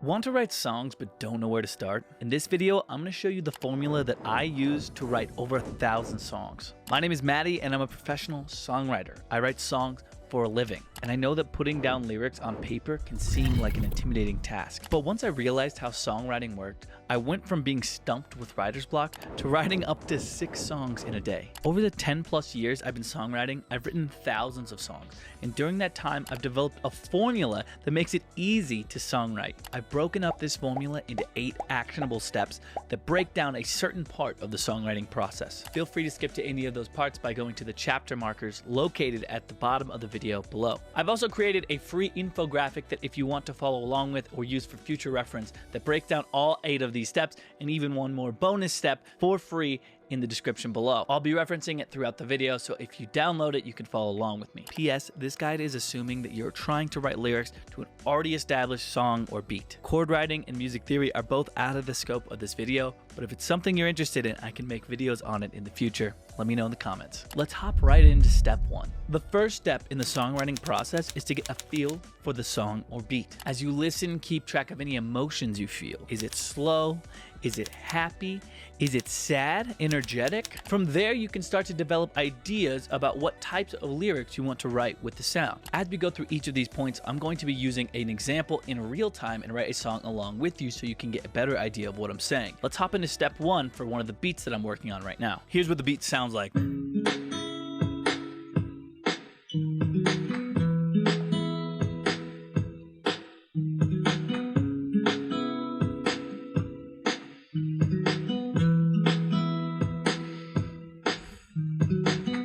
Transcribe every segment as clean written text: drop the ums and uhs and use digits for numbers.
Want to write songs but don't know where to start? In this video, I'm going to show you the formula that I use to write over 1,000 songs. My name is Maddie and I'm a professional songwriter. I write songs for a living, and I know that putting down lyrics on paper can seem like an intimidating task. But once I realized how songwriting worked, I went from being stumped with writer's block to writing up to 6 songs in a day. Over the 10+ years I've been songwriting, I've written thousands of songs, and during that time I've developed a formula that makes it easy to songwrite. I've broken up this formula into 8 actionable steps that break down a certain part of the songwriting process. Feel free to skip to any of those parts by going to the chapter markers located at the bottom of the video below. I've also created a free infographic that if you want to follow along with or use for future reference that breaks down all 8 of these steps and even one more bonus step for free in the description below. I'll be referencing it throughout the video, so if you download it, you can follow along with me. P.S. This guide is assuming that you're trying to write lyrics to an already established song or beat. Chord writing and music theory are both out of the scope of this video, but if it's something you're interested in, I can make videos on it in the future. Let me know in the comments. Let's hop right into step 1. The first step in the songwriting process is to get a feel for the song or beat. As you listen, keep track of any emotions you feel. Is it slow? Is it happy? Is it sad? Energetic? From there, you can start to develop ideas about what types of lyrics you want to write with the sound. As we go through each of these points, I'm going to be using an example in real time and write a song along with you so you can get a better idea of what I'm saying. Let's hop into step 1 for one of the beats that I'm working on right now. Here's what the beat sounds like.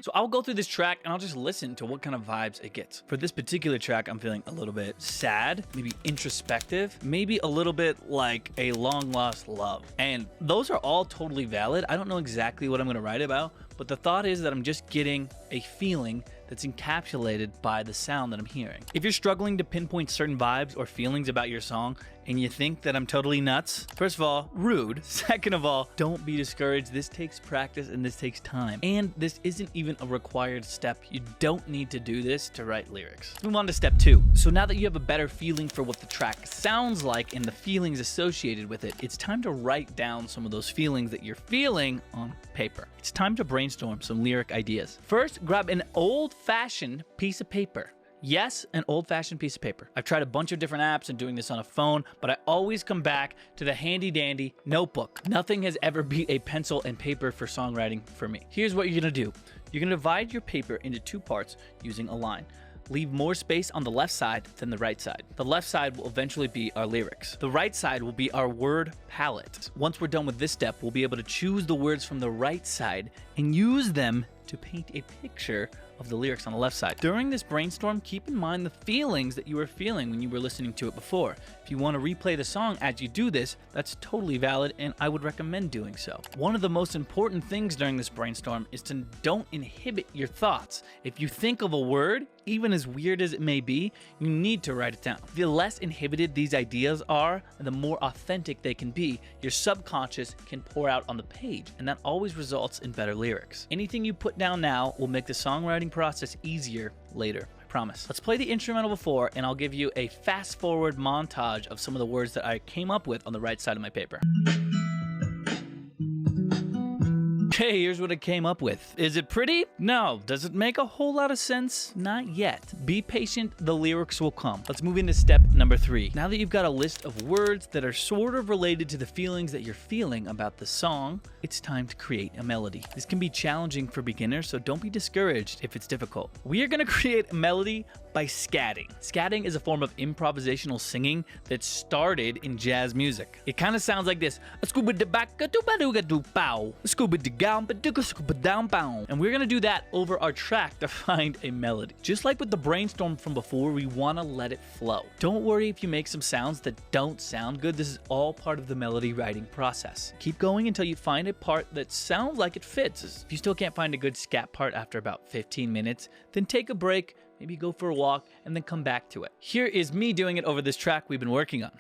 So I'll go through this track and I'll just listen to what kind of vibes it gets. For this particular track, I'm feeling a little bit sad, maybe introspective, maybe a little bit like a long lost love. And those are all totally valid. I don't know exactly what I'm gonna write about, but the thought is that I'm just getting a feeling that's encapsulated by the sound that I'm hearing. If you're struggling to pinpoint certain vibes or feelings about your song and you think that I'm totally nuts, first of all, rude. Second of all, don't be discouraged. This takes practice and this takes time. And this isn't even a required step. You don't need to do this to write lyrics. Let's move on to step 2. So now that you have a better feeling for what the track sounds like and the feelings associated with it, it's time to write down some of those feelings that you're feeling on paper. It's time to brainstorm some lyric ideas. First, grab an old-fashioned piece of paper. Yes, an old-fashioned piece of paper. I've tried a bunch of different apps and doing this on a phone, but I always come back to the handy-dandy notebook. Nothing has ever beat a pencil and paper for songwriting for me. Here's what you're gonna do. You're gonna divide your paper into 2 parts using a line. Leave more space on the left side than the right side. The left side will eventually be our lyrics. The right side will be our word palette. Once we're done with this step, we'll be able to choose the words from the right side and use them to paint a picture of the lyrics on the left side. During this brainstorm, keep in mind the feelings that you were feeling when you were listening to it before. If you want to replay the song as you do this, that's totally valid and I would recommend doing so. One of the most important things during this brainstorm is to don't inhibit your thoughts. If you think of a word, even as weird as it may be, you need to write it down. The less inhibited these ideas are, the more authentic they can be, your subconscious can pour out on the page, and that always results in better lyrics. Anything you put down now will make the songwriting process easier later. I promise. Let's play the instrumental before, and I'll give you a fast forward montage of some of the words that I came up with on the right side of my paper. Okay, here's what I came up with. Is it pretty? No. Does it make a whole lot of sense? Not yet. Be patient, the lyrics will come. Let's move into step number 3. Now that you've got a list of words that are sort of related to the feelings that you're feeling about the song, it's time to create a melody. This can be challenging for beginners, so don't be discouraged if it's difficult. We are gonna create a melody by scatting. Scatting is a form of improvisational singing that started in jazz music. It kind of sounds like this. And we're gonna do that over our track to find a melody. Just like with the brainstorm from before, we wanna let it flow. Don't worry if you make some sounds that don't sound good. This is all part of the melody writing process. Keep going until you find a part that sounds like it fits. If you still can't find a good scat part after about 15 minutes, then take a break, maybe go for a walk, and then come back to it. Here is me doing it over this track we've been working on.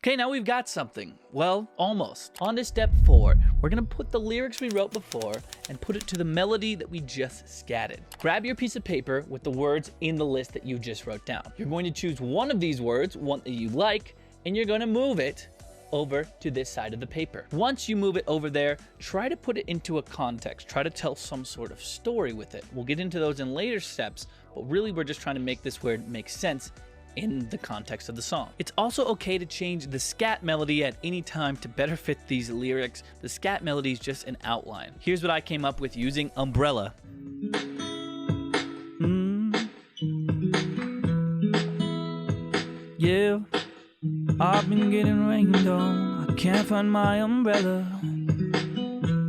Okay, now we've got something. Well, almost. On to step 4. We're gonna put the lyrics we wrote before and put it to the melody that we just scatted. Grab your piece of paper with the words in the list that you just wrote down. You're going to choose one of these words, one that you like, and you're gonna move it over to this side of the paper. Once you move it over there, try to put it into a context. Try to tell some sort of story with it. We'll get into those in later steps, but really we're just trying to make this word make sense in the context of the song. It's also okay to change the scat melody at any time to better fit these lyrics. The scat melody is just an outline. Here's what I came up with using Umbrella. Yeah, I've been getting rained on. I can't find my umbrella.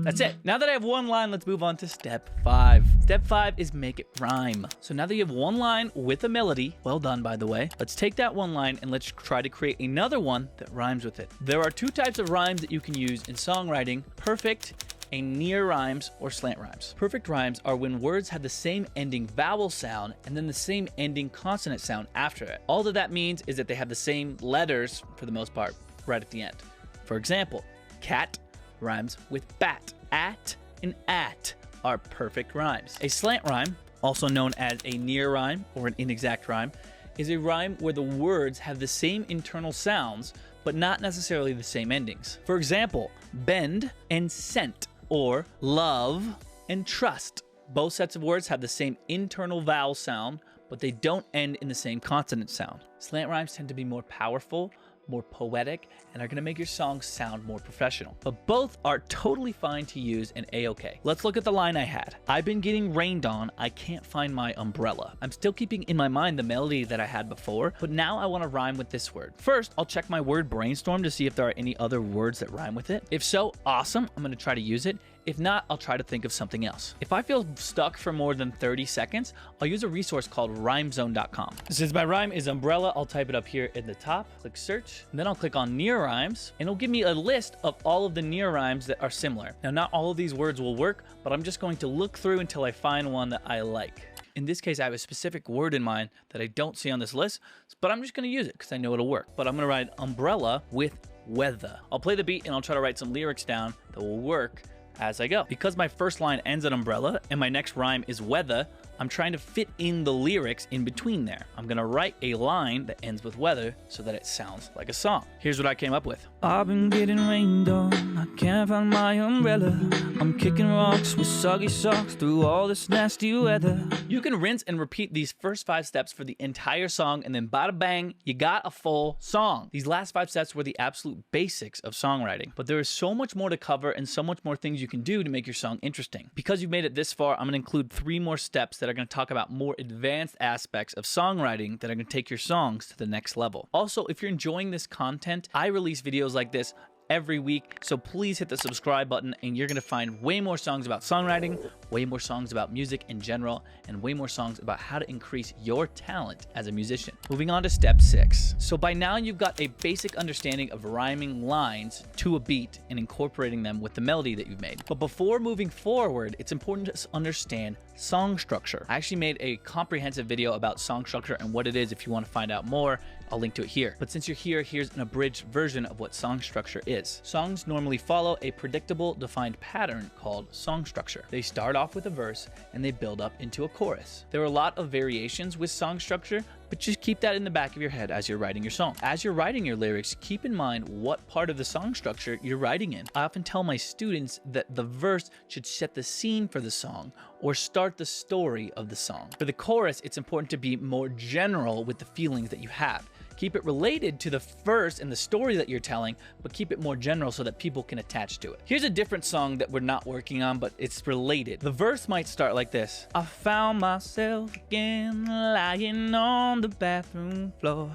That's it. Now that I have one line, let's move on to step 5. Step 5 is make it rhyme. So now that you have one line with a melody, well done by the way, let's take that one line and let's try to create another one that rhymes with it. There are 2 types of rhymes that you can use in songwriting: perfect and near rhymes or slant rhymes. Perfect rhymes are when words have the same ending vowel sound and then the same ending consonant sound after it. All that means is that they have the same letters, for the most part, right at the end. For example, cat rhymes with bat. At and at are perfect rhymes. A slant rhyme, also known as a near rhyme or an inexact rhyme, is a rhyme where the words have the same internal sounds but not necessarily the same endings. For example, bend and scent, or love and trust. Both sets of words have the same internal vowel sound, but they don't end in the same consonant sound. Slant rhymes tend to be more powerful, more poetic, and are gonna make your song sound more professional. But both are totally fine to use and a-okay. Let's look at the line I had. I've been getting rained on, I can't find my umbrella. I'm still keeping in my mind the melody that I had before, but now I wanna rhyme with this word. First, I'll check my word Brainstorm to see if there are any other words that rhyme with it. If so, awesome, I'm gonna try to use it. If not, I'll try to think of something else. If I feel stuck for more than 30 seconds, I'll use a resource called rhymezone.com. Since my rhyme is umbrella, I'll type it up here in the top, click search, and then I'll click on near rhymes, and it'll give me a list of all of the near rhymes that are similar. Now, not all of these words will work, but I'm just going to look through until I find one that I like. In this case, I have a specific word in mind that I don't see on this list, but I'm just gonna use it because I know it'll work. But I'm gonna write umbrella with weather. I'll play the beat and I'll try to write some lyrics down that will work as I go. Because my first line ends at umbrella and my next rhyme is weather, I'm trying to fit in the lyrics in between there. I'm gonna write a line that ends with weather so that it sounds like a song. Here's what I came up with. I've been getting rained on, I can't find my umbrella. I'm kicking rocks with soggy socks through all this nasty weather. You can rinse and repeat these first 5 steps for the entire song, and then bada bang, you got a full song. These last 5 steps were the absolute basics of songwriting, but there is so much more to cover and so much more things you can do to make your song interesting. Because you've made it this far, I'm gonna include 3 more steps that are going to talk about more advanced aspects of songwriting that are going to take your songs to the next level. Also, if you're enjoying this content, I release videos like this every week, so please hit the subscribe button and you're gonna find way more songs about songwriting, way more songs about music in general, and way more songs about how to increase your talent as a musician. Moving on to step 6. So by now you've got a basic understanding of rhyming lines to a beat and incorporating them with the melody that you've made. But before moving forward, it's important to understand song structure. I actually made a comprehensive video about song structure and what it is. If you want to find out more, I'll link to it here. But since you're here, here's an abridged version of what song structure is. Songs normally follow a predictable, defined pattern called song structure. They start off with a verse and they build up into a chorus. There are a lot of variations with song structure, but just keep that in the back of your head as you're writing your song. As you're writing your lyrics, keep in mind what part of the song structure you're writing in. I often tell my students that the verse should set the scene for the song or start the story of the song. For the chorus, it's important to be more general with the feelings that you have. Keep it related to the verse and the story that you're telling, but keep it more general so that people can attach to it. Here's a different song that we're not working on, but it's related. The verse might start like this. I found myself again lying on the bathroom floor,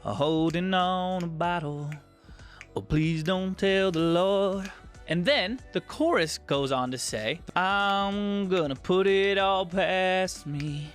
holding on a bottle. Oh, please don't tell the Lord. And then the chorus goes on to say, I'm gonna put it all past me.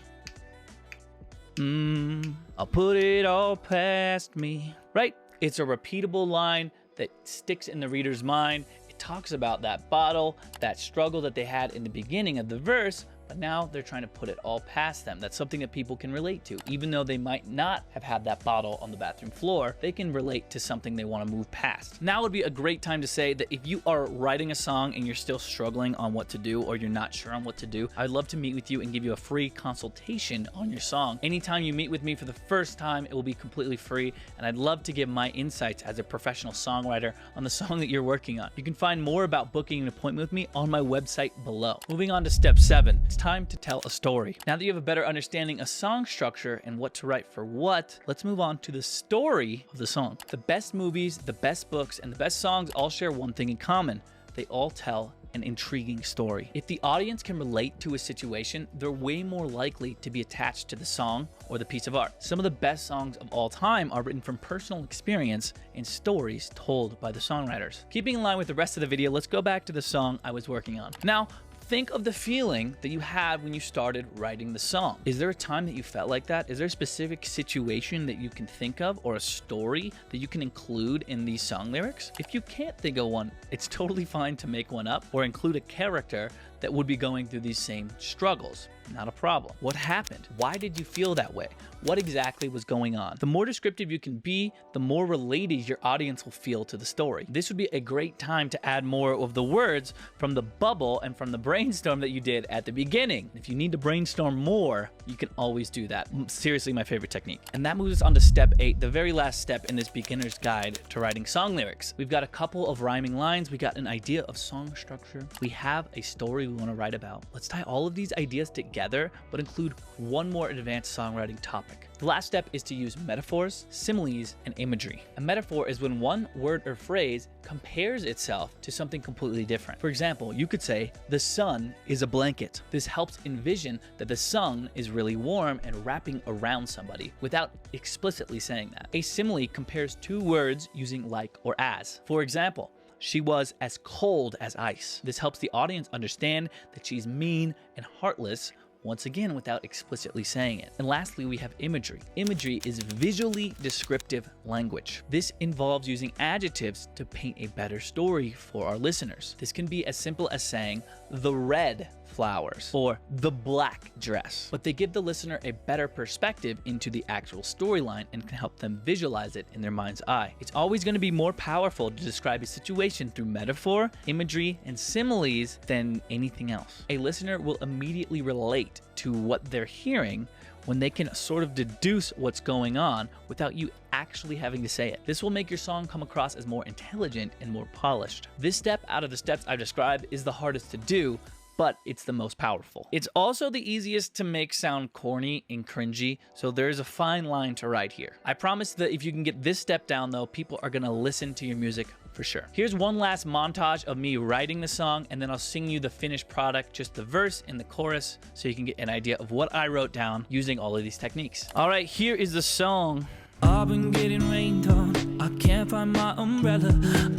I'll put it all past me. Right? It's a repeatable line that sticks in the reader's mind. It talks about that bottle, that struggle that they had in the beginning of the verse, but now they're trying to put it all past them. That's something that people can relate to. Even though they might not have had that bottle on the bathroom floor, they can relate to something they want to move past. Now would be a great time to say that if you are writing a song and you're still struggling on what to do, or you're not sure on what to do, I'd love to meet with you and give you a free consultation on your song. Anytime you meet with me for the first time, it will be completely free, and I'd love to give my insights as a professional songwriter on the song that you're working on. You can find more about booking an appointment with me on my website below. Moving on to step 7, it's time to tell a story. Now that you have a better understanding of song structure and what to write for what, let's move on to the story of the song. The best movies, the best books, and the best songs all share one thing in common. They all tell an intriguing story. If the audience can relate to a situation, they're way more likely to be attached to the song or the piece of art. Some of the best songs of all time are written from personal experience and stories told by the songwriters. Keeping in line with the rest of the video, let's go back to the song I was working on. Now, think of the feeling that you had when you started writing the song. Is there a time that you felt like that? Is there a specific situation that you can think of, or a story that you can include in these song lyrics? If you can't think of one, it's totally fine to make one up or include a character that would be going through these same struggles. Not a problem. What happened? Why did you feel that way? What exactly was going on? The more descriptive you can be, the more related your audience will feel to the story. This would be a great time to add more of the words from the bubble and from the brainstorm that you did at the beginning. If you need to brainstorm more, you can always do that. Seriously, my favorite technique. And that moves us on to step 8, the very last step in this beginner's guide to writing song lyrics. We've got a couple of rhyming lines. We got an idea of song structure. We have a story we want to write about. Let's tie all of these ideas together, but include one more advanced songwriting topic. The last step is to use metaphors, similes, and imagery. A metaphor is when one word or phrase compares itself to something completely different. For example, you could say, the sun is a blanket. This helps envision that the sun is really warm and wrapping around somebody without explicitly saying that. A simile compares two words using like or as. For example, she was as cold as ice. This helps the audience understand that she's mean and heartless, once again without explicitly saying it. And lastly, we have imagery. Imagery is visually descriptive language. This involves using adjectives to paint a better story for our listeners. This can be as simple as saying the red flowers or the black dress, but they give the listener a better perspective into the actual storyline and can help them visualize it in their mind's eye. It's always going to be more powerful to describe a situation through metaphor, imagery, and similes than anything else. A listener will immediately relate to what they're hearing when they can sort of deduce what's going on without you actually having to say it. This will make your song come across as more intelligent and more polished. This step out of the steps I've described is the hardest to do, but it's the most powerful. It's also the easiest to make sound corny and cringy, so there's a fine line to write here. I promise that if you can get this step down though, people are gonna listen to your music for sure. Here's one last montage of me writing the song, and then I'll sing you the finished product, just the verse and the chorus, so you can get an idea of what I wrote down using all of these techniques. All right, here is the song. I've been getting rained on, I can't find my umbrella.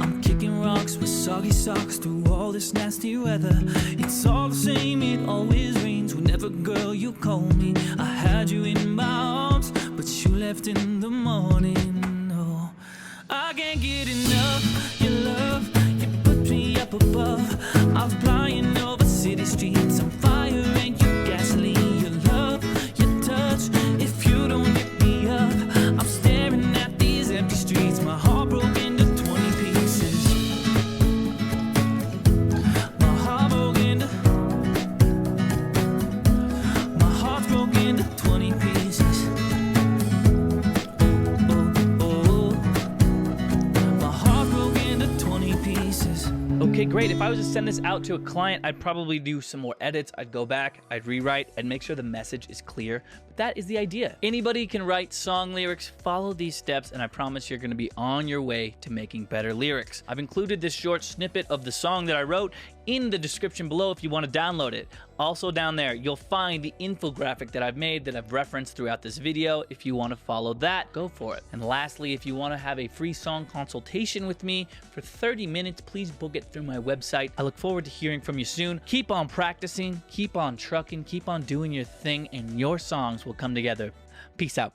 I'm kicking rocks with soggy socks through all this nasty weather. It's all the same, it always rains whenever, girl, you call me. I had you in my arms, but you left in the morning. Oh, I can't get enough, your love, you put me up above. I'm flying over city streets, I'm fire and you gasoline. Your love, your touch, if you don't get me up, I'm staring at these empty streets, my heart broke into 20 pieces. My heart broke into, my heart broke into 20 pieces. Oh, my heart broke into 20 pieces. Okay, great. If I was to send this out to a client, I'd probably do some more edits. I'd go back, I'd rewrite, and make sure the message is clear. But that is the idea. Anybody can write song lyrics. Follow these steps, and I promise you're going to be on your way to making better lyrics. I've included this short snippet of the song that I wrote in the description below if you want to download it. Also down there, you'll find the infographic that I've made that I've referenced throughout this video. If you want to follow that, go for it. And lastly, if you want to have a free song consultation with me for 30 minutes, please book it through my website. I look forward to hearing from you soon. Keep on practicing, keep on trucking, keep on doing your thing, and your songs will come together. Peace out.